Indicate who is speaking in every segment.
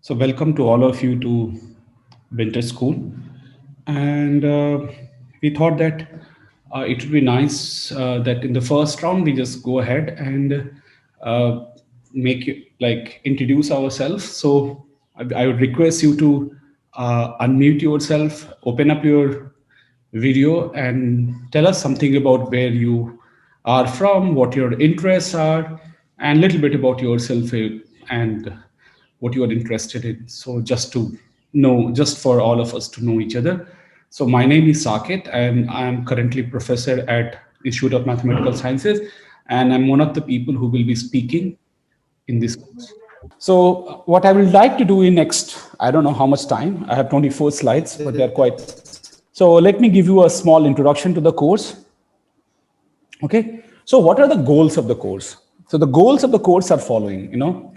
Speaker 1: So welcome to all of you to Winter School. And we thought that it would be nice that in the first round we just go ahead and uh, make you like introduce ourselves. So I would request you to unmute yourself, open up your video, and tell us something about where you are from, what your interests are, and a little bit about yourself and what you are interested in. So just to know, just for all of us to know each other. So my name is Saket, and I am currently professor at Institute of Mathematical Sciences, and I'm one of the people who will be speaking in this course. So what I would like to do in next, I don't know how much time. I have 24 slides, but they're quite. So let me give you a small introduction to the course. Okay. So what are the goals of the course? So the goals of the course are following,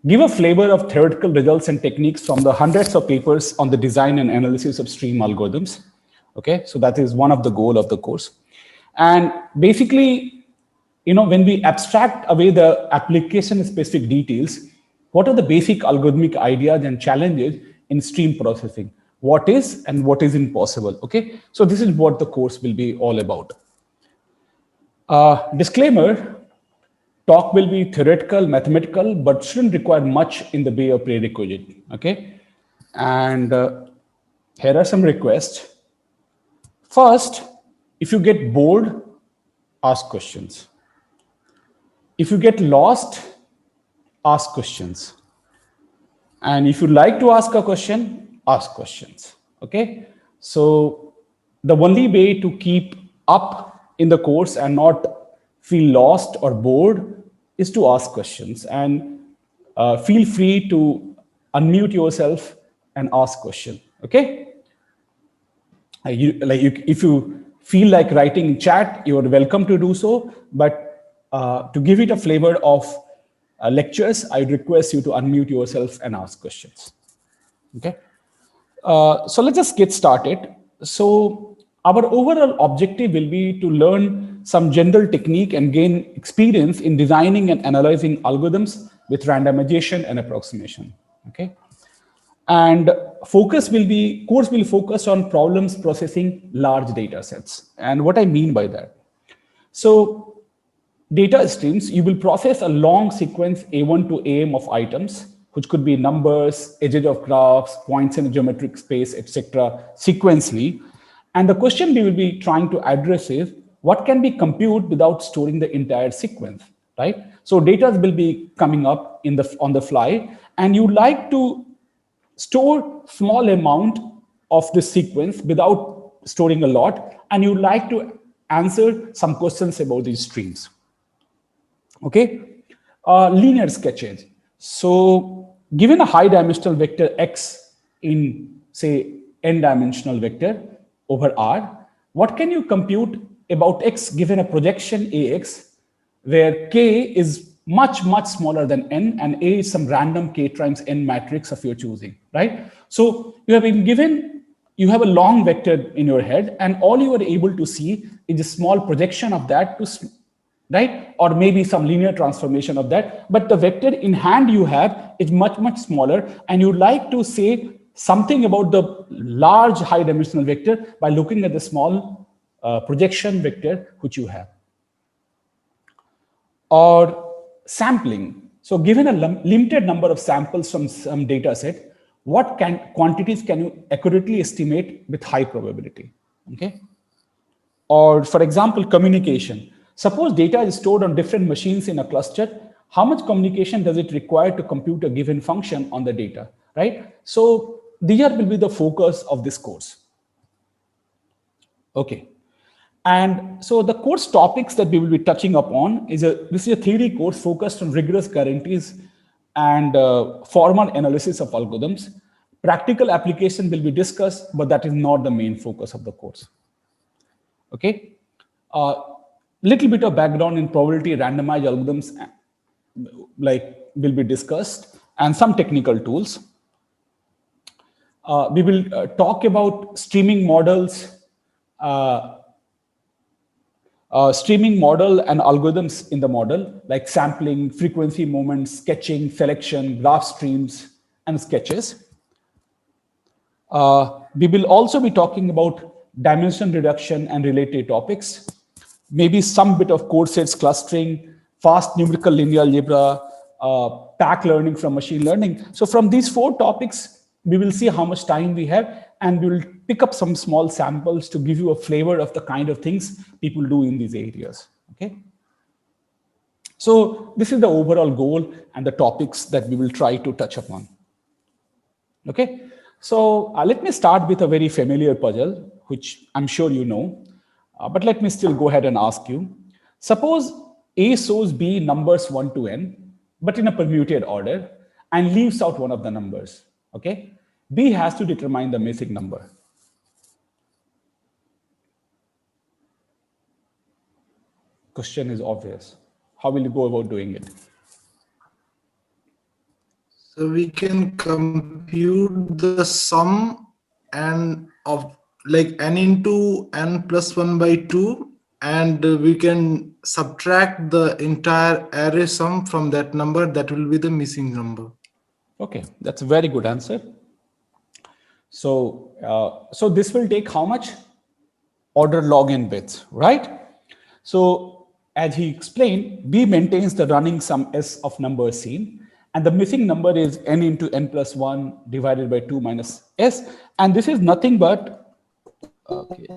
Speaker 1: give a flavor of theoretical results and techniques from the hundreds of papers on the design and analysis of stream algorithms. Okay. So that is one of the goal of the course. And basically, when we abstract away the application specific details, what are the basic algorithmic ideas and challenges in stream processing? What is and what is impossible? Okay. So this is what the course will be all about. Disclaimer, talk will be theoretical, mathematical, but shouldn't require much in the way of prerequisite. Okay. And here are some requests. First, if you get bored, ask questions. If you get lost, ask questions. And if you like to ask a question, ask questions. Okay. So the only way to keep up in the course and not feel lost or bored is to ask questions. And feel free to unmute yourself and ask question. Okay. If you feel like writing in chat, you are welcome to do so. But to give it a flavor of lectures, I request you to unmute yourself and ask questions. Okay. So let's just get started. So our overall objective will be to learn some general technique and gain experience in designing and analyzing algorithms with randomization and approximation. Okay. And course will focus on problems processing large data sets. And what I mean by that. So data streams, you will process a long sequence A1 to AM of items, which could be numbers, edges of graphs, points in a geometric space, etc., sequentially. And the question we will be trying to address is, what can be computed without storing the entire sequence, right? So data will be coming up on the fly, and you like to store small amount of this sequence without storing a lot, and you like to answer some questions about these streams. Okay, linear sketches. So given a high dimensional vector X in say n dimensional vector over R, what can you compute about X given a projection AX where K is much, much smaller than N and A is some random K times N matrix of your choosing, right? So you have been given, you have a long vector in your head and all you are able to see is a small projection of that to, right? Or maybe some linear transformation of that. But the vector in hand you have is much, much smaller and you like to say something about the large high dimensional vector by looking at the small projection vector which you have. Or sampling. So given a limited number of samples from some data set, what quantities can you accurately estimate with high probability? Okay. Or for example, communication. Suppose data is stored on different machines in a cluster. How much communication does it require to compute a given function on the data, right? So these will be the focus of this course. Okay. And so the course topics that we will be touching upon this is a theory course focused on rigorous guarantees and formal analysis of algorithms. Practical application will be discussed, but that is not the main focus of the course. Okay. Little bit of background in probability randomized algorithms will be discussed and some technical tools. We will talk about streaming models, streaming model and algorithms in the model, like sampling, frequency moments, sketching, selection, graph streams, and sketches. We will also be talking about dimension reduction and related topics, maybe some bit of code sets clustering, fast numerical linear algebra, pack learning from machine learning. So from these 4 topics, we will see how much time we have, and we will pick up some small samples to give you a flavor of the kind of things people do in these areas. Okay. So this is the overall goal and the topics that we will try to touch upon. Okay. So let me start with a very familiar puzzle, which I'm sure you know, but let me still go ahead and ask you. Suppose A shows B numbers 1 to n, but in a permuted order, and leaves out one of the numbers. Okay, B has to determine the missing number. Question is obvious. How will you go about doing it?
Speaker 2: So we can compute the sum and of like n into n plus 1 by 2, and we can subtract the entire array sum from that number. That will be the missing number.
Speaker 1: Okay, that's a very good answer. So, so this will take how much? Order log n bits, right? So as he explained, B maintains the running sum S of numbers seen, and the missing number is n into n plus 1 divided by 2 minus S. And this is nothing but, okay.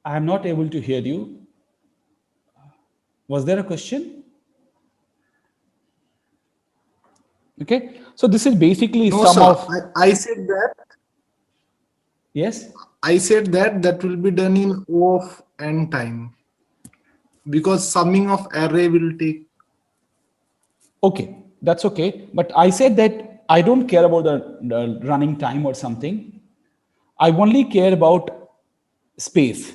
Speaker 1: I am not able to hear you. Was there a question? Okay, so this is basically
Speaker 2: No,
Speaker 1: sum
Speaker 2: sir.
Speaker 1: of.
Speaker 2: I said that.
Speaker 1: Yes.
Speaker 2: I said that will be done in O of n time, because summing of array will take.
Speaker 1: Okay, that's okay. But I said that I don't care about the running time or something. I only care about space.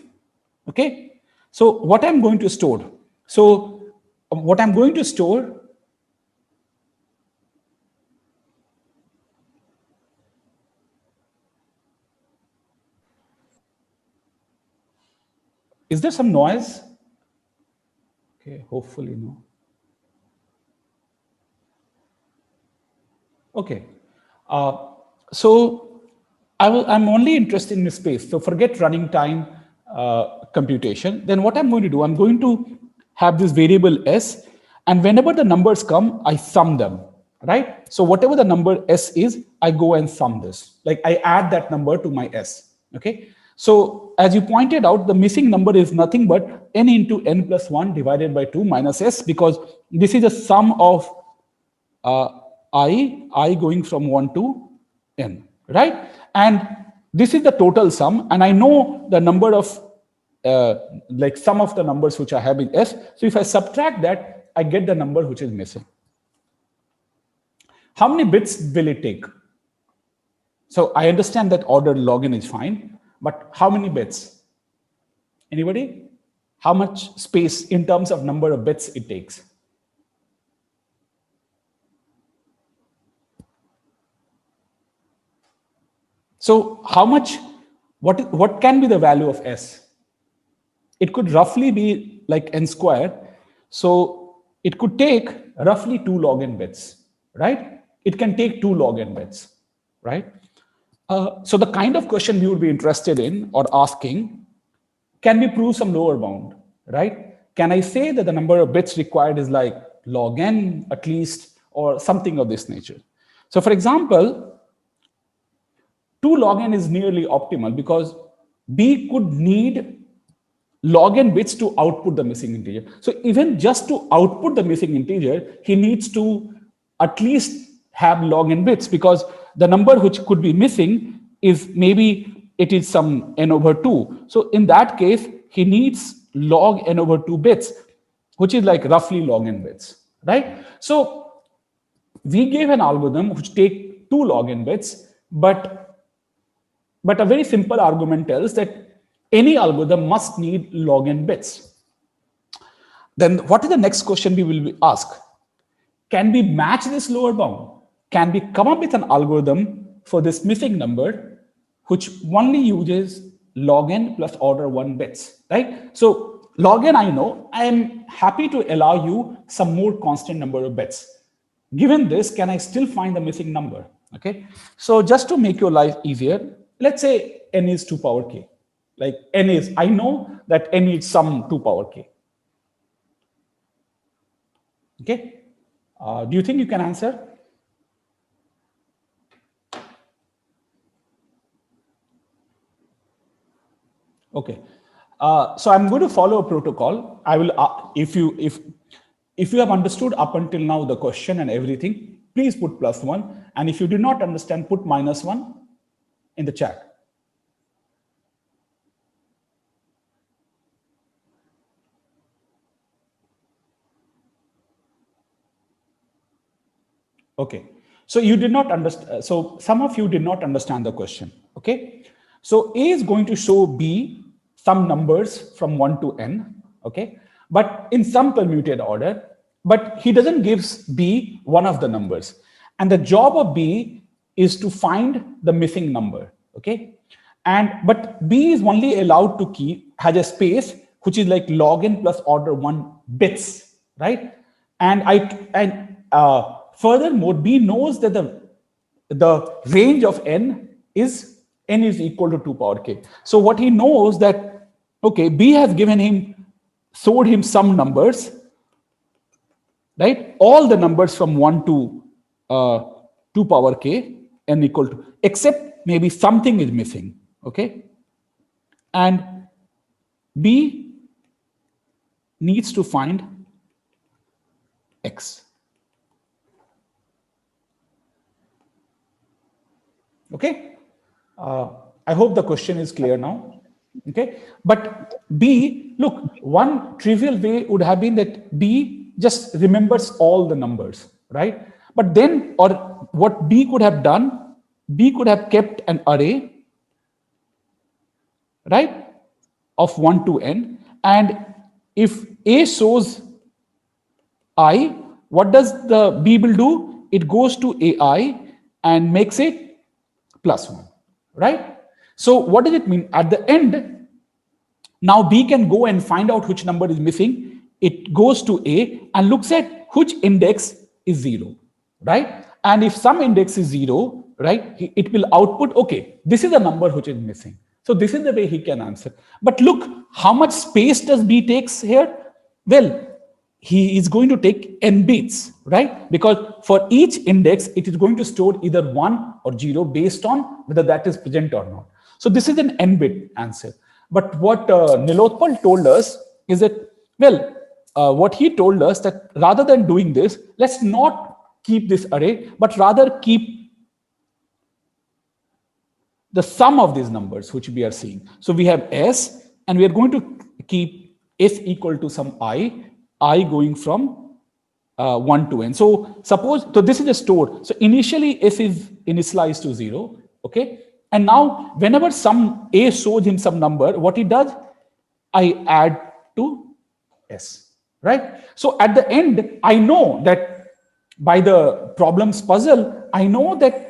Speaker 1: Okay. So what I'm going to store. So what I'm going to store. Is there some noise? Okay, hopefully no. Okay. So I'm only interested in space. So forget running time computation. Then what I'm going to do, I'm going to have this variable S, and whenever the numbers come, I sum them, right? So whatever the number S is, I go and sum this. Like I add that number to my S, okay? So as you pointed out, the missing number is nothing but n into n plus 1 divided by 2 minus S, because this is a sum of I going from 1 to n, right? And this is the total sum, and I know the number of like sum of the numbers which I have in S. So if I subtract that, I get the number which is missing. How many bits will it take? So I understand that ordered log n is fine, but how many bits? Anybody? How much space in terms of number of bits it takes? So how much, what can be the value of S? It could roughly be like n square. So it could take roughly 2 log n bits, right? It can take 2 log n bits, right? So the kind of question we would be interested in or asking, can we prove some lower bound, right? Can I say that the number of bits required is like log n at least, or something of this nature? So for example, 2 log n is nearly optimal because B could need log n bits to output the missing integer. So even just to output the missing integer, he needs to at least have log n bits, because the number which could be missing is maybe it is some n over 2. So in that case, he needs log n over 2 bits, which is like roughly log n bits, right? So we gave an algorithm which take 2 log n bits, but a very simple argument tells that any algorithm must need log n bits. Then what is the next question we will ask? Can we match this lower bound? Can we come up with an algorithm for this missing number which only uses log n plus order 1 bits, right? So log n, I know. I am happy to allow you some more constant number of bits. Given this, can I still find the missing number? Okay. So just to make your life easier, let's say n is 2 power k. Like n is, I know that n is some 2 power k. Okay. Do you think you can answer? Okay. So I'm going to follow a protocol. I will, if you have understood up until now the question and everything, please put +1. And if you did not understand, put -1 in the chat. Okay. So you did not understand. So some of you did not understand the question. Okay. So A is going to show B some numbers from 1 to n. Okay. But in some permuted order, but he doesn't give B one of the numbers. And the job of B is to find the missing number. Okay. But B is only allowed to keep, has a space which is like log n plus order 1 bits, right? Furthermore, B knows that the range of n is equal to 2 power k. So what he knows that, okay, B has showed him some numbers, right? All the numbers from 1 to 2 power k, n equal to, except maybe something is missing, okay? And B needs to find x. Okay. I hope the question is clear now. Okay. But B, look, one trivial way would have been that B just remembers all the numbers, right? But then, or what B could have done, B could have kept an array, right, of 1 to n. And if A shows I, what does the B will do? It goes to AI and makes it +1, right? So what does it mean? At the end, now B can go and find out which number is missing. It goes to A and looks at which index is 0, right? And if some index is 0, right, it will output, okay, this is the number which is missing. So this is the way he can answer. But look, how much space does B takes here? Well, he is going to take n bits, right? Because for each index, it is going to store either 1 or 0 based on whether that is present or not. So this is an n bit answer. But what Nilotpal told us is that, well, what he told us that rather than doing this, let's not keep this array, but rather keep the sum of these numbers, which we are seeing. So we have S, and we are going to keep S equal to some I going from 1 to n. So suppose, so this is a store. So initially S is initialized to 0, okay? And now whenever some A shows him some number, what he does, I add to S, right? So at the end, I know that by the problem's puzzle, I know that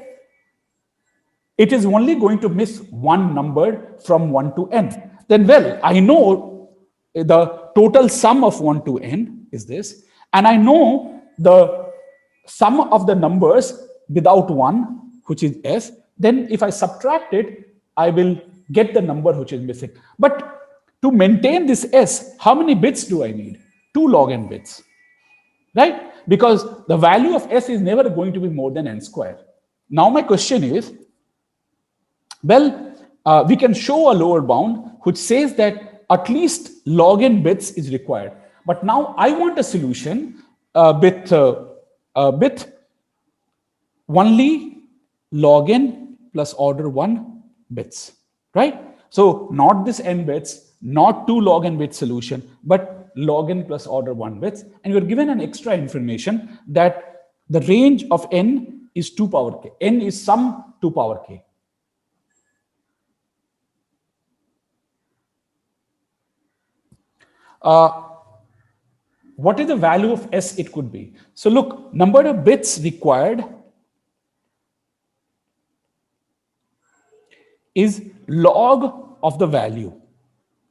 Speaker 1: it is only going to miss one number from 1 to n. Then, well, I know the total sum of 1 to n is this, and I know the sum of the numbers without 1, which is S. Then if I subtract it, I will get the number which is missing. But to maintain this S, how many bits do I need? 2 log n bits, right? Because the value of S is never going to be more than n square. Now my question is, well, we can show a lower bound which says that at least log n bits is required. But now I want a solution with only log n plus order 1 bits, right? So not this n bits, not 2 log n bit solution, but log n plus order 1 bits. And you're given an extra information that the range of n is 2 power k. N is some 2 power k. What is the value of S it could be? So look, number of bits required is log of the value,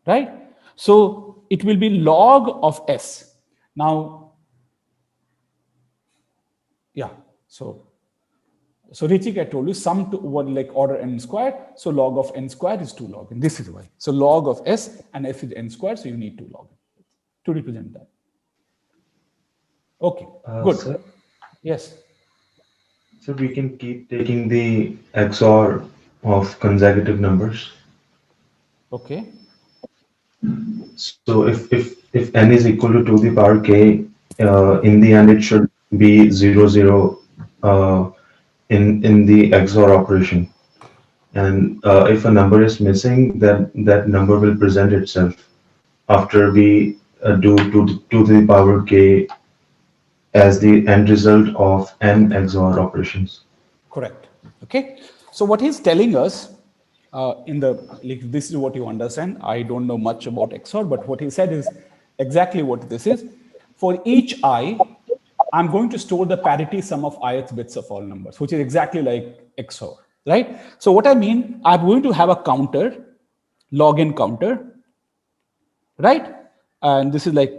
Speaker 1: right? So it will be log of s. Now, yeah, so Ritik, I told you sum to one like order n squared. So log of n squared is 2 log n. This is why. So log of s and s is n squared. So you need 2 log n to represent that. Okay, good.
Speaker 3: Sir,
Speaker 1: Yes.
Speaker 3: so we can keep taking the XOR of consecutive numbers.
Speaker 1: Okay.
Speaker 3: So if n is equal to 2 to the power k, in the end it should be 0, 0 in the XOR operation. And if a number is missing, then that number will present itself after we do 2 to the power k as the end result of n XOR operations.
Speaker 1: Correct. Okay. So what he's telling us in the like, this is what you understand. I don't know much about XOR, but what he said is exactly what this is. For each I, I'm going to store the parity sum of ith bits of all numbers, which is exactly like XOR, right? So what I mean, I'm going to have a counter, log n counter, right? And this is like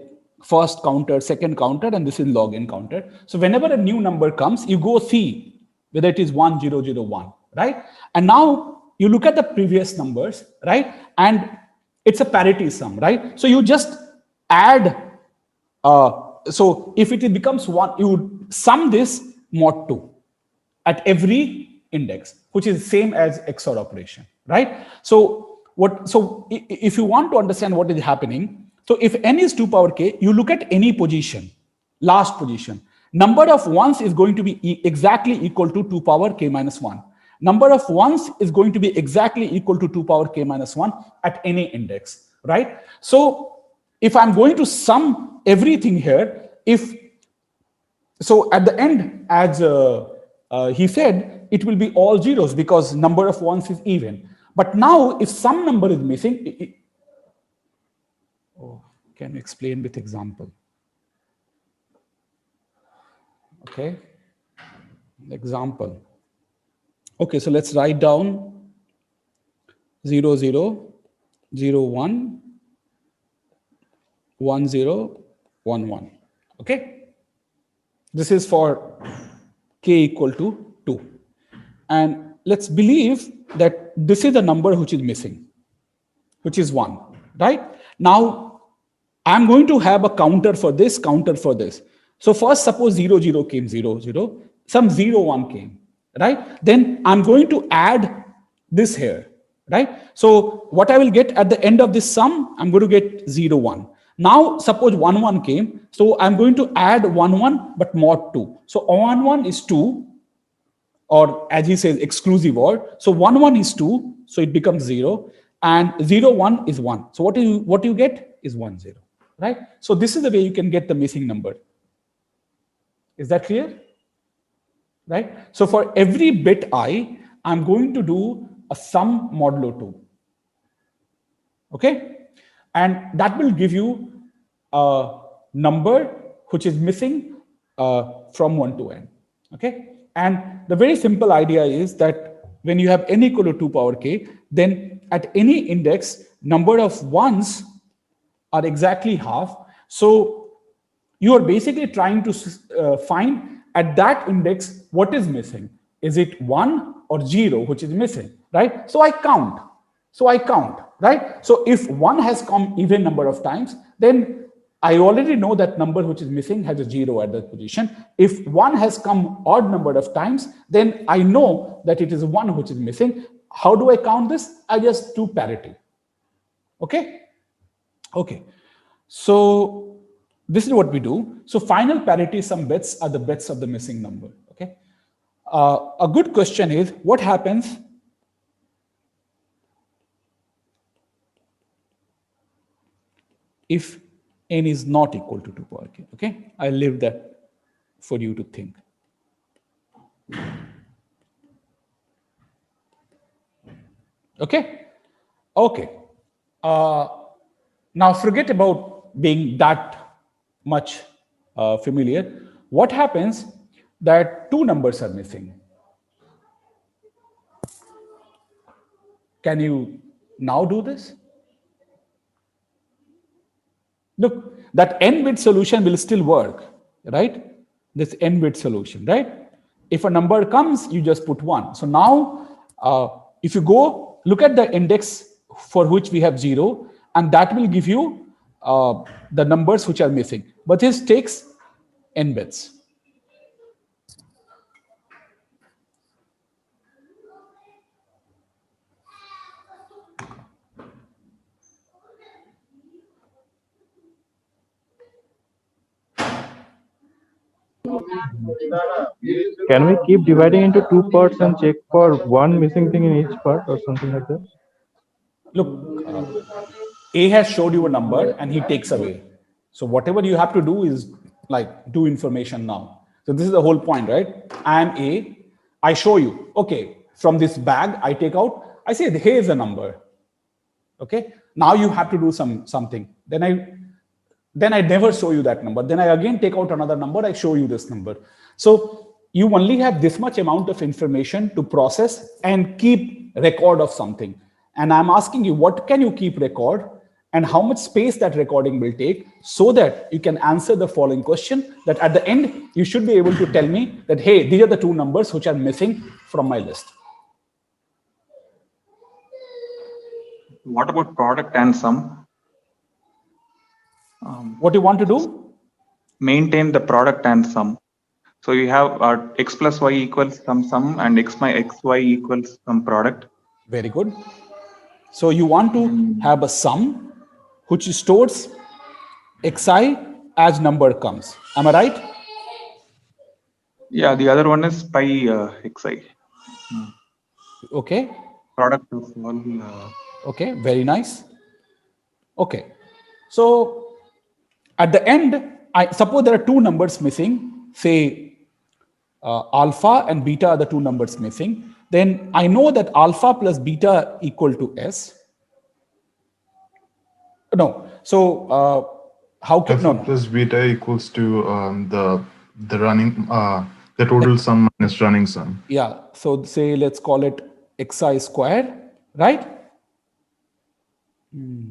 Speaker 1: first counter, second counter, and this is log n counter. So whenever a new number comes, you go see whether it is 1001, right? And now you look at the previous numbers, right? And it's a parity sum, right? So you just add, so if it becomes 1, you would sum this mod 2 at every index, which is same as XOR operation, right? So if you want to understand what is happening, so if n is 2 power k, you look at any position, last position. Number of ones is going to be exactly equal to 2 power k minus 1. Number of ones is going to be exactly equal to 2 power k minus 1 at any index, right? So if I'm going to sum everything here, so at the end, as he said, it will be all zeros because number of ones is even. But now if some number is missing, can you explain with example? Okay, example. Okay, so let's write down 0, 0, 0, 1, 1, 0, 1, 1. Okay, this is for k equal to 2. And let's believe that this is the number which is missing, which is 1, right? Now, I'm going to have a counter for this, counter for this. So first, suppose 0, 0 came, 0, 0, some 0, 1 came, right? Then I'm going to add this here, right? So what I will get at the end of this sum, I'm going to get 0, 1. Now, suppose 1, 1 came. So I'm going to add 1, 1, but mod 2. So 1, 1 is 2, or as he says, exclusive OR. So 1, 1 is 2, so it becomes 0, and 0, 1 is 1. So what you get is 1, 0, right? So this is the way you can get the missing number. Is that clear? Right? So for every bit I, I'm going to do a sum modulo 2. Okay? And that will give you a number which is missing from 1 to n. Okay? And the very simple idea is that when you have n equal to 2 power k, then at any index, number of ones are exactly half. So you are basically trying to find at that index what is missing. Is it 1 or 0 which is missing, right? So I count. Right? So if 1 has come even number of times, then I already know that number which is missing has a 0 at that position. If 1 has come odd number of times, then I know that it is 1 which is missing. How do I count this? I just do parity. Okay? Okay. So this is what we do. So final parity sum bits are the bits of the missing number. Okay. A good question is, what happens if n is not equal to 2 power k? Okay, I leave that for you to think. Okay. Okay. Now forget about being that much familiar. What happens that 2 numbers are missing? Can you now do this? Look, that n-bit solution will still work, right? This n-bit solution, right? If a number comes, you just put 1. So now, if you go look at the index for which we have 0, and that will give you the numbers which are missing. But this takes n bits.
Speaker 4: Can we keep dividing into two parts and check for one missing thing in each part or something like that?
Speaker 1: Look, A has showed you a number and he takes away. So whatever you have to do is like do information now. So this is the whole point, right? I am A. I show you, okay, from this bag, I take out, I say, here is a number. Okay. Now you have to do something. Then I never show you that number. Then I again take out another number. I show you this number. So you only have this much amount of information to process and keep record of something. And I'm asking you, what can you keep record and how much space that recording will take so that you can answer the following question, that at the end, you should be able to tell me that, hey, these are the two numbers which are missing from my list.
Speaker 5: What about product and sum?
Speaker 1: What do you want to do?
Speaker 5: Maintain the product and sum. So you have x plus y equals some sum and xy equals some product.
Speaker 1: Very good. So you want to have a sum which stores xi as number comes. Am I right?
Speaker 5: Yeah, the other one is pi xi.
Speaker 1: Okay.
Speaker 5: Product of all.
Speaker 1: Okay, very nice. Okay. So at the end, I suppose there are two numbers missing, say alpha and beta are the two numbers missing. Then I know that alpha plus beta equal to S. No. So how can
Speaker 6: Alpha plus beta equals to the running the total sum minus running sum.
Speaker 1: Yeah. So say let's call it xi square, right? No.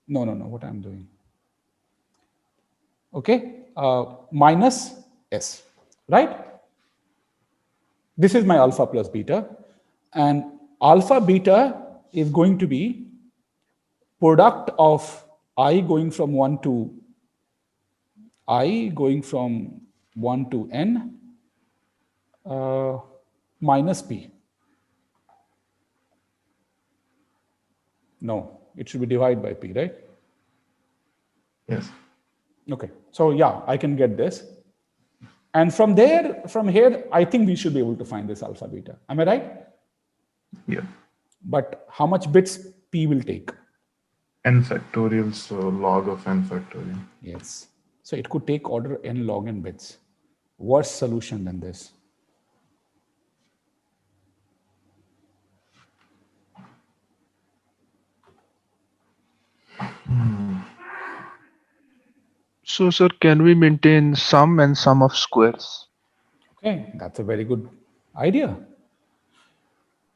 Speaker 1: What I'm doing? Okay. Minus S, right? This is my alpha plus beta, and alpha beta is going to be product of I going from 1 to n minus p. No, it should be divided by p, right?
Speaker 6: Yes.
Speaker 1: Okay, so yeah, I can get this. And from here, I think we should be able to find this alpha beta. Am I right?
Speaker 6: Yeah.
Speaker 1: But how much bits p will take?
Speaker 6: N factorial, so log of n factorial.
Speaker 1: Yes. So it could take order n log n bits. Worse solution than this.
Speaker 7: So, sir, can we maintain sum and sum of squares?
Speaker 1: Okay, that's a very good idea.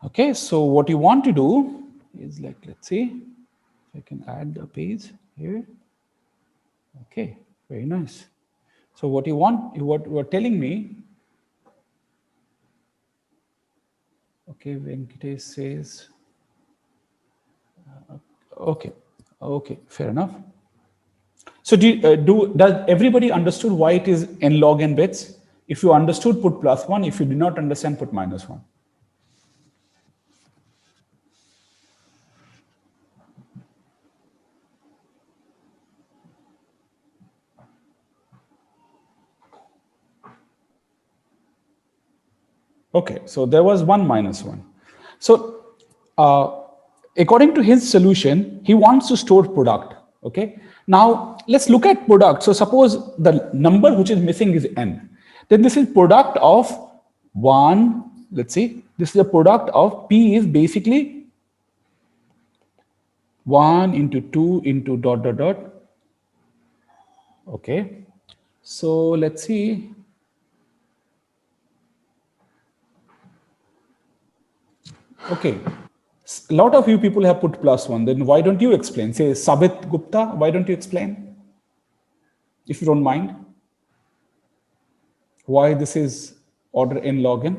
Speaker 1: Okay, so what you want to do is like, let's see if I can add the page here. Okay, very nice. So what you are telling me, okay, Venkatesh says, okay, fair enough. So does everybody understood why it is n log n bits? If you understood, put +1. If you did not understand, put -1. Okay, so there was one -1. So according to his solution, he wants to store product. Okay, now let's look at product. So suppose the number which is missing is n. Then this is product of 1. Let's see, this is the product of p is basically 1 into 2 into ... Okay, so let's see. Okay, A lot of you people have put +1. Then why don't you explain? Say Sabit Gupta, why don't you explain? If you don't mind. Why this is order n log n?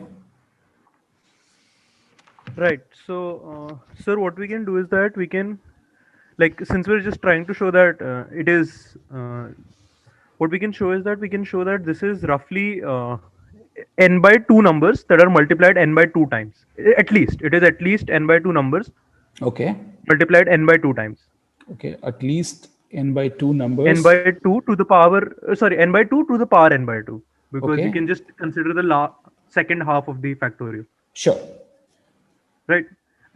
Speaker 8: Right. So, sir, what we can do is that we can, like, since we're just trying to show that it is, what we can show is that we can show that this is roughly n by 2 numbers that are multiplied n by 2 times. At least, it is at least n by 2 numbers
Speaker 1: Okay.
Speaker 8: multiplied n by 2 times.
Speaker 1: Okay. At least n by 2 numbers.
Speaker 8: N by 2 to the power, n by 2 to the power n by 2. Because
Speaker 1: Okay.
Speaker 8: you can just consider the second half of the factorial.
Speaker 1: Sure.
Speaker 8: Right.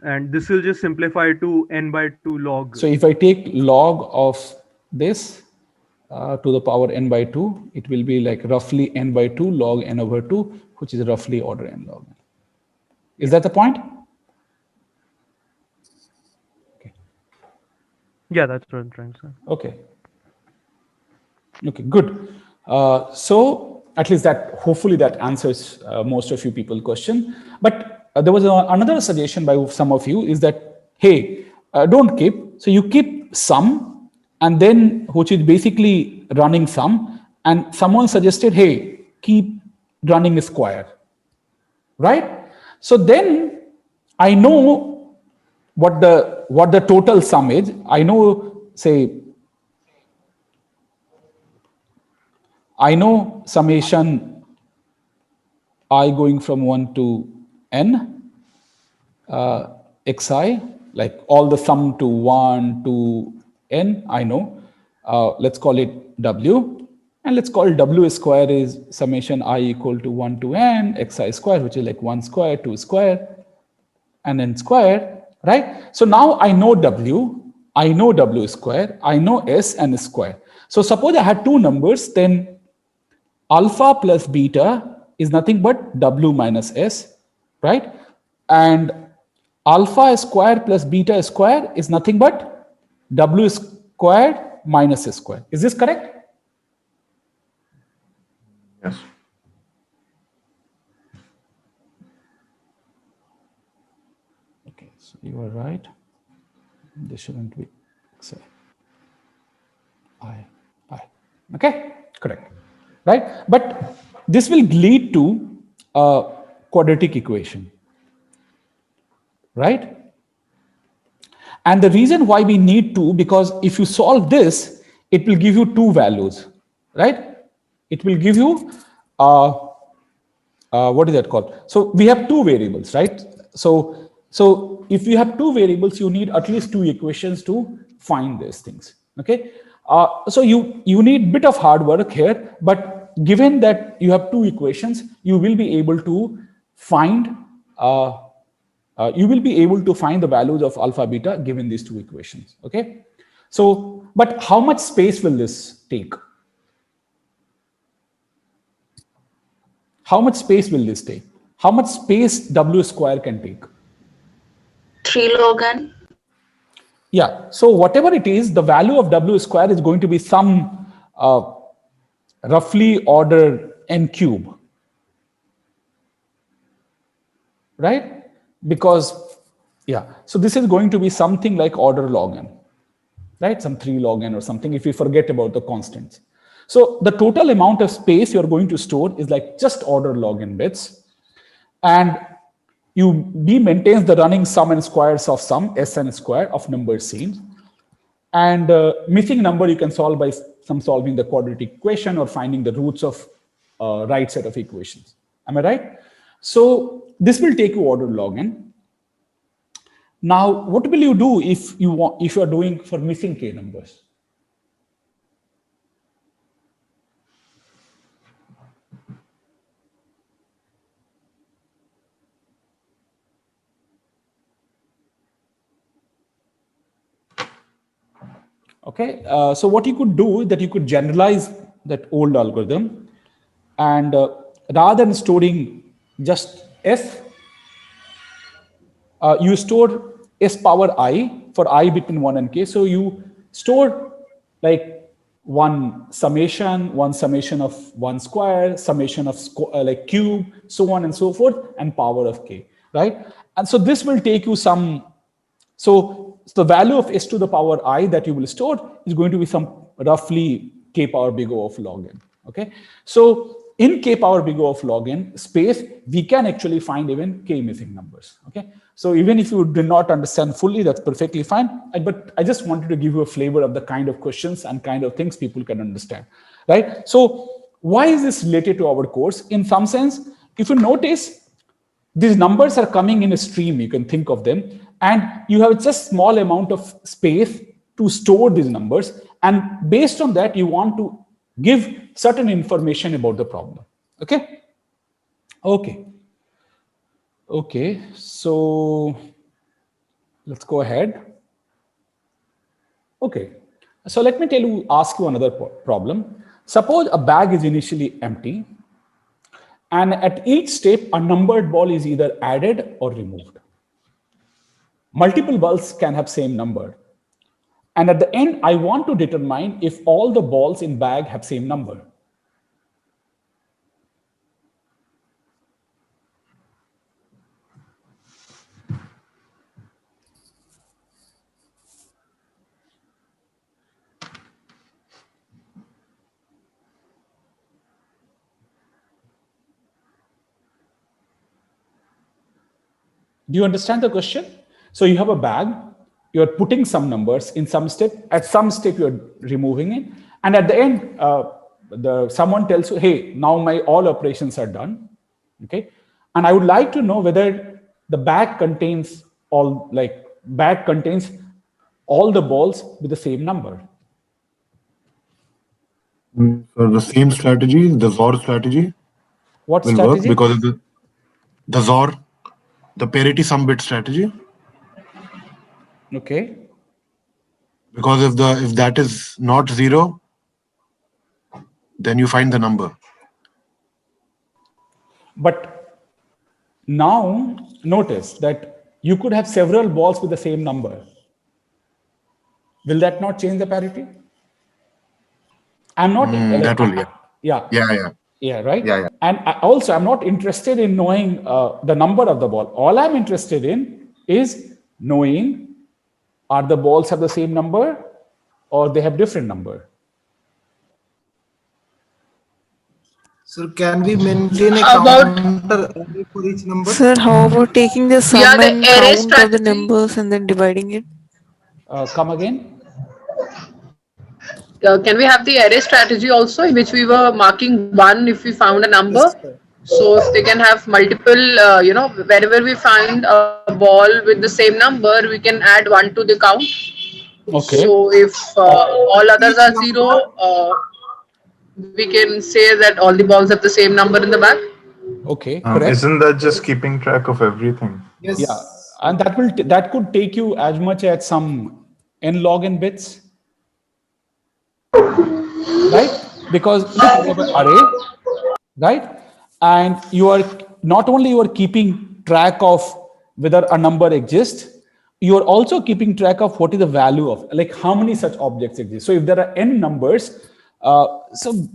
Speaker 8: And this will just simplify to n by 2 log.
Speaker 1: So if I take log of this to the power n by 2, it will be like roughly n by 2 log n over 2, which is roughly order n log n. Is that the point? Okay.
Speaker 8: Yeah, that's what I'm trying to say.
Speaker 1: Okay. Okay, good. So at least that, hopefully that answers most of you people's question. But there was another suggestion by some of you is that, hey, don't keep. So you keep sum, and then which is basically running sum, and someone suggested, hey, keep running a square, right? So then I know what the total sum is. I know, say, I know summation I going from 1 to n xi, like all the sum to 1 to n, I know. Let's call it w, and let's call w square is summation I equal to 1 to n xi square, which is like 1 square, 2 square, and n square, right? So now I know w, I know w square, I know s and s square. So suppose I had two numbers, then alpha plus beta is nothing but w minus s, right? And alpha square plus beta square is nothing but w squared minus s squared. Is this correct?
Speaker 6: Yes.
Speaker 1: Okay, so you are right. This shouldn't be, say, I. Okay, correct. Right? But this will lead to a quadratic equation, right? And the reason why we need to, because if you solve this, it will give you two values, right? It will give you, what is that called? So we have two variables, right? So if you have two variables, you need at least two equations to find these things, okay? So you need a bit of hard work here, but given that you have two equations, you will be able to find the values of alpha beta given these two equations. Okay. So, but how much space will this take? How much space will this take? How much space w square can take?
Speaker 9: 3 log n.
Speaker 1: Yeah. So whatever it is, the value of w square is going to be some roughly order n cube, right? Because, yeah, so this is going to be something like order log n, right? Some 3 log n or something if you forget about the constants. So the total amount of space you're going to store is like just order log n bits. And B maintains the running sum and squares of sum, s and square of numbers seen. And missing number you can solve by solving the quadratic equation or finding the roots of right set of equations. Am I right? So this will take you order log n. Now, what will you do if you are doing for missing k numbers? Okay, so what you could do is that you could generalize that old algorithm, and rather than storing just s, you store s power I for I between 1 and k. So you store like one summation of 1 square, summation of like cube, so on and so forth, and power of k, right? And so this will take you some So the value of s to the power I that you will store is going to be some roughly k power big O of log n. Okay, so in k power big O of log n space, we can actually find even k missing numbers. Okay, so even if you did not understand fully, that's perfectly fine. But I just wanted to give you a flavor of the kind of questions and kind of things people can understand, right? So why is this related to our course? In some sense, if you notice, these numbers are coming in a stream, you can think of them, and you have just small amount of space to store these numbers. And based on that, you want to give certain information about the problem. Okay. Okay, so let's go ahead. Okay, so let me ask you another problem. Suppose a bag is initially empty, and at each step, a numbered ball is either added or removed. Multiple balls can have same number. And at the end, I want to determine if all the balls in bag have same number. Do you understand the question? So you have a bag, you're putting some numbers in some step, at some step you're removing it, and at the end, someone tells you, hey, now my all operations are done. Okay, and I would like to know whether the bag contains all the balls with the same number.
Speaker 10: So the same strategy, the XOR strategy,
Speaker 1: What
Speaker 10: will
Speaker 1: strategy?
Speaker 10: work because of the XOR, the parity sum bit strategy.
Speaker 1: Okay.
Speaker 10: Because if that is not 0, then you find the number.
Speaker 1: But now notice that you could have several balls with the same number. Will that not change the parity? I'm not.
Speaker 10: That will,
Speaker 1: yeah. Yeah, right?
Speaker 10: Yeah.
Speaker 1: And I'm not interested in knowing the number of the ball. All I'm interested in is knowing, are the balls have the same number or they have different number?
Speaker 2: So can we maintain a counter array for each number?
Speaker 11: Sir, how about taking the sum
Speaker 9: Yeah, the
Speaker 11: and
Speaker 9: array
Speaker 11: count of the
Speaker 9: strategy.
Speaker 11: numbers and then dividing it?
Speaker 1: Come again?
Speaker 9: Can we have the array strategy also, in which we were marking 1 if we found a number?
Speaker 2: Yes, sir.
Speaker 9: So if they can have multiple, wherever we find a ball with the same number, we can add 1 to the count.
Speaker 1: Okay.
Speaker 9: So if all others are 0, we can say that all the balls have the same number in the bag.
Speaker 1: Okay, correct.
Speaker 6: Isn't that just keeping track of everything?
Speaker 2: Yes.
Speaker 1: Yeah, and that could take you as much as some n log n bits, right? Because look, you have an array, right? And you are not only keeping track of whether a number exists, you are also keeping track of what is the value of, like, how many such objects exist. So if there are n numbers, so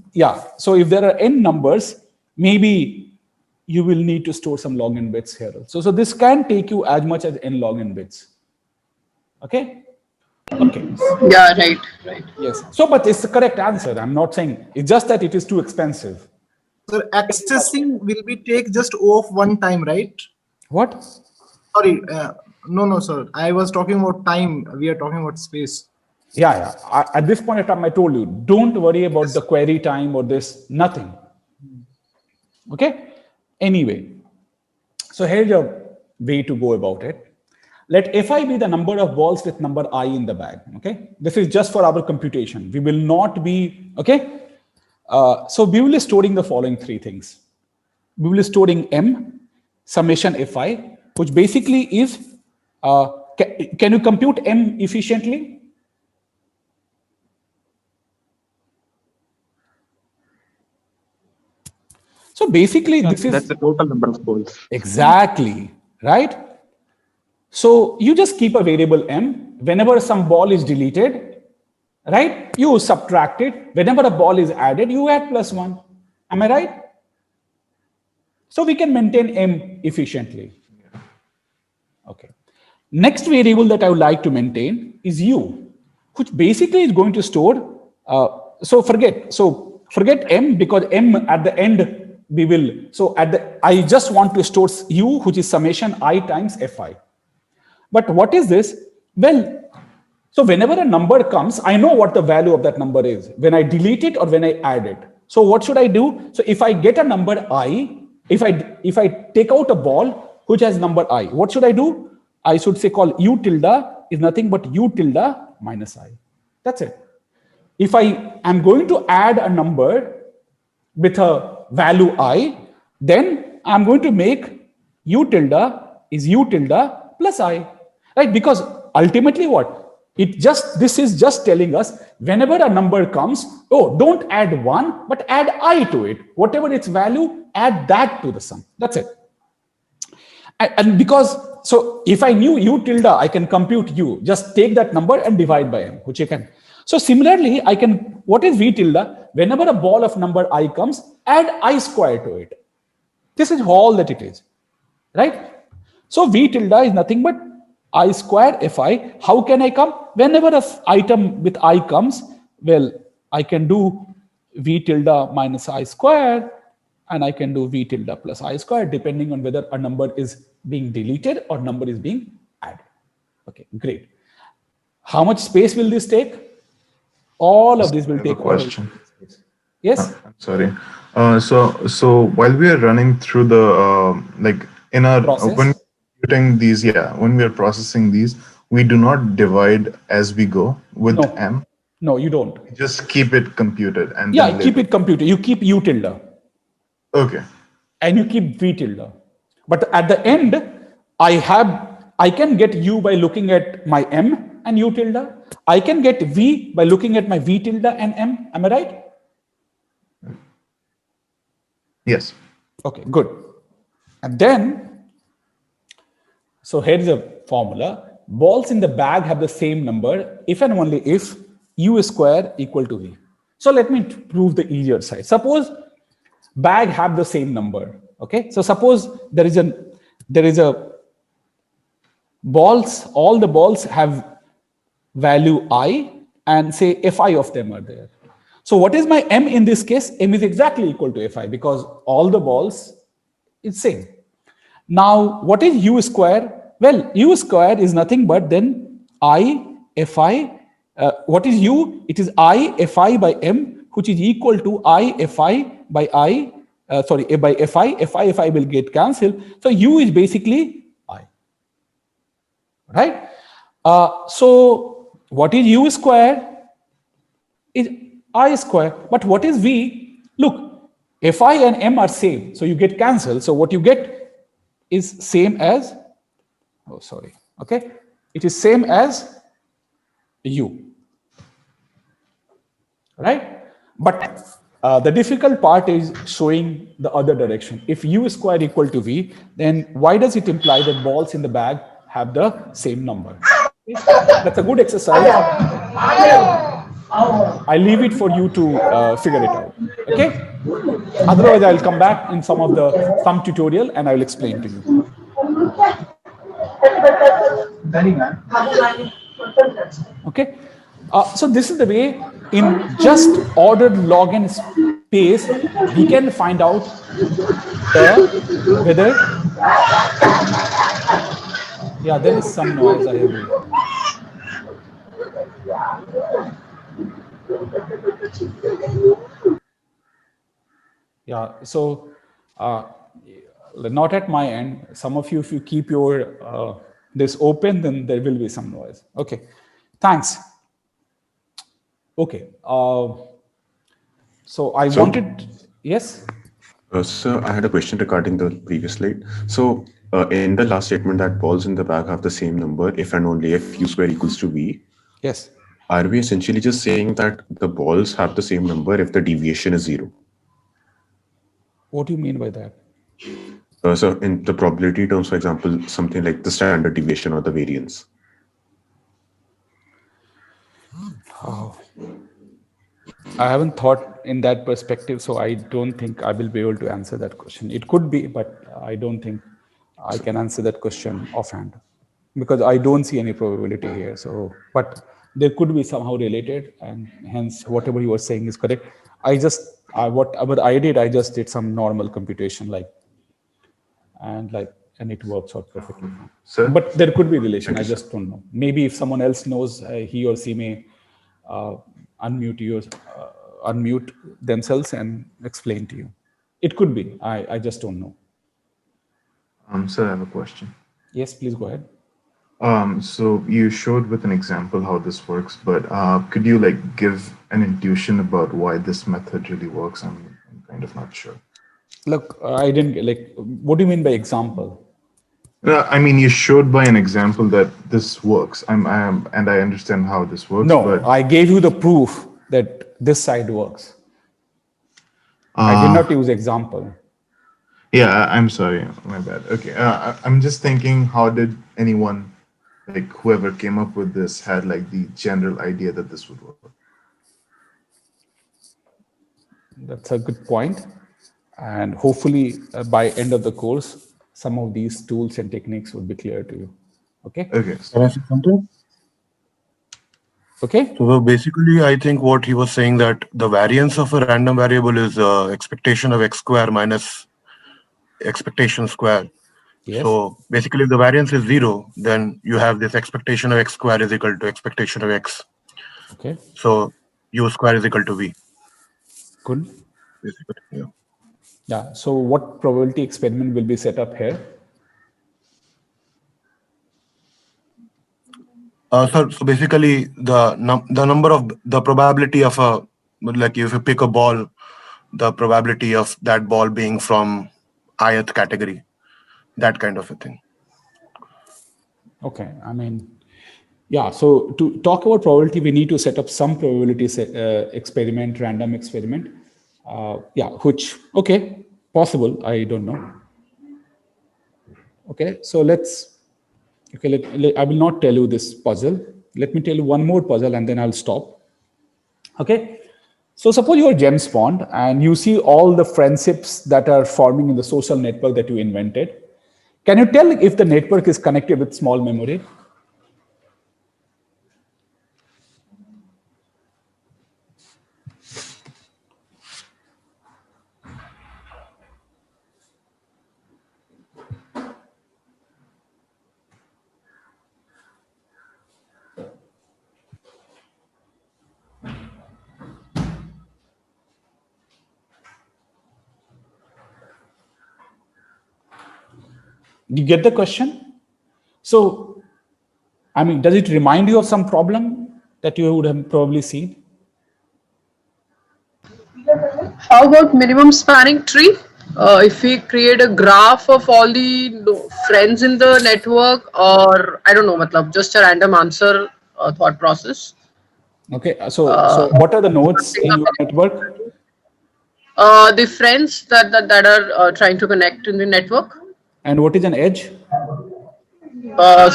Speaker 1: if there are n numbers, maybe you will need to store some log n bits here. So this can take you as much as n log n bits. Okay.
Speaker 9: Yeah, right.
Speaker 1: Yes. So, but it's the correct answer. I'm not saying, it's just that it is too expensive.
Speaker 2: So accessing will be take just O of 1 time, right?
Speaker 1: What?
Speaker 2: Sorry, no, sir. I was talking about time. We are talking about space.
Speaker 1: Yeah. At this point in time, I told you, don't worry about the query time or this, nothing. Okay. Anyway, so here's a way to go about it. Let fi be the number of balls with number I in the bag. Okay. This is just for our computation. We will not be, okay. So we will be storing the following 3 things. We will be storing m, summation fi, which basically is, can you compute m efficiently? So basically, this is
Speaker 5: That's the total number of balls.
Speaker 1: Exactly, right? So you just keep a variable m. Whenever some ball is deleted, right, you subtract it. Whenever a ball is added, you add +1. Am I right? So we can maintain m efficiently. Okay. Next variable that I would like to maintain is u, which basically is going to store. So forget m, because m at the end we will. So I just want to store u, which is summation I times fi. But what is this? Well, so whenever a number comes, I know what the value of that number is when I delete it or when I add it. So what should I do? So if I get a number I, if I take out a ball which has number I, what should I do? I should say call u tilde is nothing but u tilde minus I. That's it. If I am going to add a number with a value I, then I'm going to make u tilde is u tilde plus I, right? Because ultimately what? This is just telling us whenever a number comes, oh, don't add 1, but add I to it. Whatever its value, add that to the sum. That's it. And because, so if I knew u tilde, I can compute u. Just take that number and divide by m, which you can. So similarly, I can, what is v tilde? Whenever a ball of number I comes, add I square to it. This is all that it is, right? So v tilde is nothing but I square fi. How can I come? Whenever an item with I comes, well, I can do v tilde minus I square, and I can do v tilde plus I square, depending on whether a number is being deleted or number is being added. Okay, great. How much space will this take? All of this will take
Speaker 6: a question.
Speaker 1: Yes?
Speaker 6: I'm sorry. So while we are running through the, like in our, when we are processing these, we do not divide as we go with m.
Speaker 1: No, you don't.
Speaker 6: You just keep it computed. And
Speaker 1: yeah, keep it computed. You keep u tilde.
Speaker 6: Okay.
Speaker 1: And you keep v tilde. But at the end, I can get u by looking at my m and u tilde. I can get v by looking at my v tilde and m. Am I right?
Speaker 6: Yes.
Speaker 1: Okay, good. And then, so here is a formula. Balls in the bag have the same number if and only if u square equal to v. So let me prove the easier side. Suppose bag have the same number. Okay, so suppose there is a balls. All the balls have value I, and say fi of them are there. So what is my m in this case? M is exactly equal to fi because all the balls is same. Now, what is u square? Well, u square is nothing but then I fi. What is u? It is I fi by m, which is equal to I fi by I. By fi will get cancelled. So u is basically I. Right? So what is u square? Is I square. But what is v? Look, fi and m are same, so you get cancelled. So what you get is same as, okay, it is same as u, right? But the difficult part is showing the other direction. If u square equal to v, then why does it imply that balls in the bag have the same number? That's a good exercise. I leave it for you to figure it out. Okay. Otherwise, I'll come back in some tutorial and I will explain to you. Okay. So this is the way in just ordered log n space we can find out whether. Yeah, there is some noise. I agree. Yeah, so not at my end. Some of you, if you keep your this open, then there will be some noise. Okay, thanks. Okay, so I wanted, yes?
Speaker 12: Sir, I had a question regarding the previous slide. So in the last statement that balls in the bag have the same number if and only if u square equals to v.
Speaker 1: Yes.
Speaker 12: Are we essentially just saying that the balls have the same number if the deviation is 0?
Speaker 1: What do you mean by that?
Speaker 12: So in the probability terms, for example, something like the standard deviation or the variance.
Speaker 1: Oh. I haven't thought in that perspective, so I don't think I will be able to answer that question. It could be, but I don't think I can answer that question offhand. because I don't see any probability here. So, but there could be somehow related, and hence whatever you were saying is correct. What I did, I just did some normal computation, and it works out perfectly fine.
Speaker 6: Sir?
Speaker 1: But there could be relation. I just don't know. Maybe if someone else knows, he or she may unmute themselves and explain to you. It could be. I just don't know.
Speaker 6: Sir, I have a question.
Speaker 1: Yes, please go ahead.
Speaker 6: So you showed with an example how this works, but could you give an intuition about why this method really works? I'm kind of not sure.
Speaker 1: Look, I didn't what do you mean by example?
Speaker 6: I mean, you showed by an example that this works. And I understand how this works.
Speaker 1: No,
Speaker 6: but
Speaker 1: I gave you the proof that this side works. I did not use example.
Speaker 6: Yeah, I'm sorry, my bad. Okay, I'm just thinking, how did anyone, whoever came up with this, had the general idea that this would work?
Speaker 1: That's a good point. And hopefully by end of the course, some of these tools and techniques will be clear to you. Okay?
Speaker 6: Okay.
Speaker 10: Can I say something?
Speaker 1: Okay.
Speaker 10: So basically, I think what he was saying that the variance of a random variable is expectation of x square minus expectation square.
Speaker 1: Yes.
Speaker 10: So basically, if the variance is 0, then you have this expectation of x square is equal to expectation of x.
Speaker 1: Okay.
Speaker 10: So u square is equal to v.
Speaker 1: Good.
Speaker 10: Basically, yeah.
Speaker 1: Yeah. So what probability experiment will be set up here?
Speaker 10: So basically, the number of the probability of if you pick a ball, the probability of that ball being from ith category, that kind of a thing.
Speaker 1: Okay. I mean, yeah. So to talk about probability, we need to set up some probability experiment, random experiment. Which, okay, possible. I don't know. Okay. So I will not tell you this puzzle. Let me tell you one more puzzle and then I'll stop. Okay. So suppose you're James Bond and you see all the friendships that are forming in the social network that you invented. Can you tell if the network is connected with small memory? You get the question? So, I mean, does it remind you of some problem that you would have probably seen?
Speaker 9: How about minimum spanning tree? If we create a graph of all the friends in the network, or I don't know, just a random answer thought process.
Speaker 1: Okay, so what are the nodes in your network?
Speaker 9: The friends that are trying to connect in the network.
Speaker 1: And what is an edge?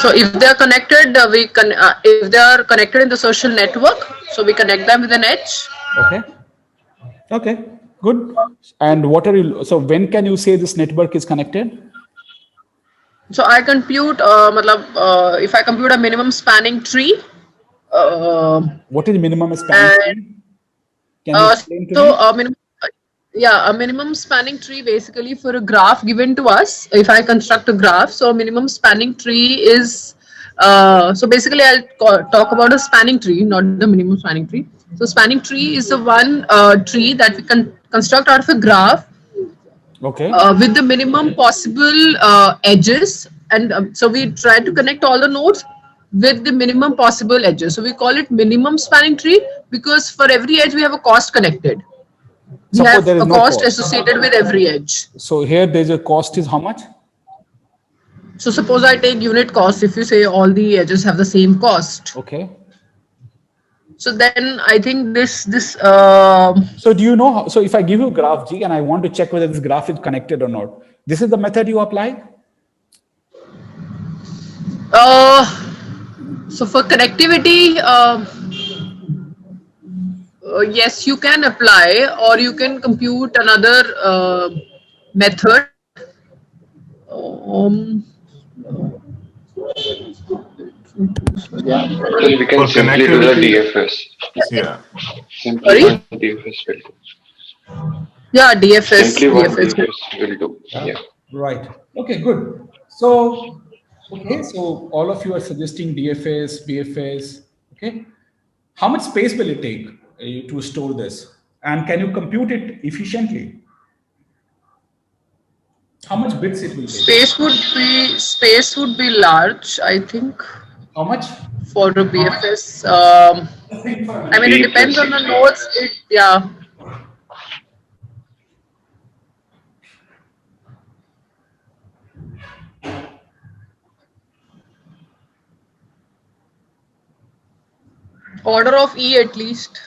Speaker 9: So if they are connected, if they are connected in the social network, so we connect them with an edge.
Speaker 1: Okay. Okay. Good. And what are you? So when can you say this network is connected?
Speaker 9: So I compute, if I compute a minimum spanning tree.
Speaker 1: What is minimum spanning tree? Can you explain to me?
Speaker 9: A minimum spanning tree basically for a graph given to us. If I construct a graph, so minimum spanning tree is, so basically I'll talk about a spanning tree, not the minimum spanning tree. So spanning tree is the one tree that we can construct out of a graph.
Speaker 1: Okay.
Speaker 9: With the minimum possible edges, and so we try to connect all the nodes with the minimum possible edges. So we call it minimum spanning tree because for every edge we have a cost connected. We have a cost associated with every edge.
Speaker 1: So here there's a cost is how much?
Speaker 9: So suppose I take unit cost, if you say all the edges have the same cost.
Speaker 1: Okay.
Speaker 9: So then I think this.
Speaker 1: So do you know how, so if I give you graph G and I want to check whether this graph is connected or not, this is the method you apply?
Speaker 9: So for connectivity, yes, you can apply, or you can compute another method. Yeah.
Speaker 13: Then we can
Speaker 6: For
Speaker 13: simply do the
Speaker 6: connectivity,
Speaker 13: DFS.
Speaker 6: yeah.
Speaker 13: Simply
Speaker 9: Sorry?
Speaker 13: one DFS will do.
Speaker 9: Yeah, DFS.
Speaker 13: Simply one
Speaker 9: DFS.
Speaker 13: DFS will do. Yeah.
Speaker 1: Right. Okay, good. So, okay, so all of you are suggesting DFS, BFS. Okay. How much space will it take to store this? And can you compute it efficiently? How much bits it will take?
Speaker 9: Space would be large, I think.
Speaker 1: How much?
Speaker 9: For the BFS. I mean, it depends on the nodes. Yeah. Order of E at least.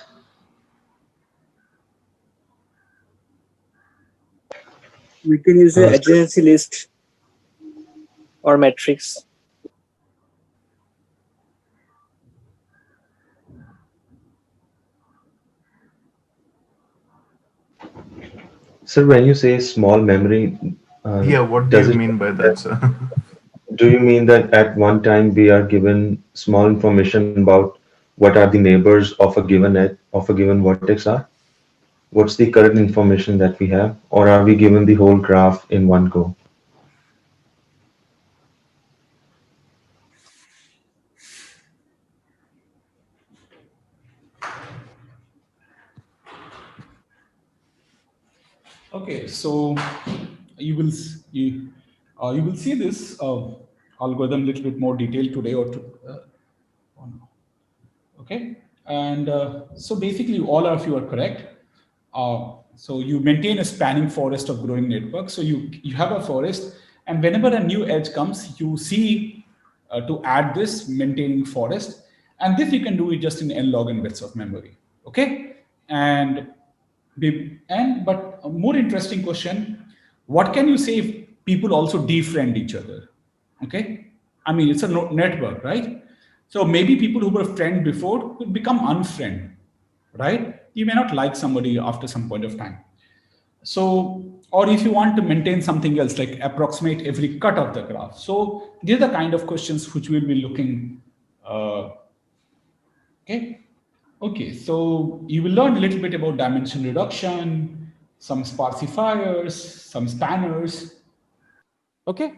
Speaker 14: We can use an adjacency list or matrix.
Speaker 3: Sir, when you say small memory,
Speaker 6: Yeah, what do you mean by that, sir?
Speaker 3: do you mean that at one time we are given small information about what are the neighbors of a given vertex are? What's the current information that we have, or are we given the whole graph in one go?
Speaker 1: Okay, so you will see this algorithm a little bit more detailed today okay, and so basically all of you are correct. So you maintain a spanning forest of growing networks. So you have a forest, and whenever a new edge comes, you see to add this maintaining forest, and this you can do it just in n log n bits of memory. Okay, but a more interesting question: what can you say if people also defriend each other? Okay, I mean it's a network, right? So maybe people who were friends before could become unfriend, right? You may not like somebody after some point of time. So, or if you want to maintain something else, like approximate every cut of the graph. So these are the kind of questions which we'll be looking. Okay. Okay, so you will learn a little bit about dimension reduction, some sparsifiers, some spanners. Okay.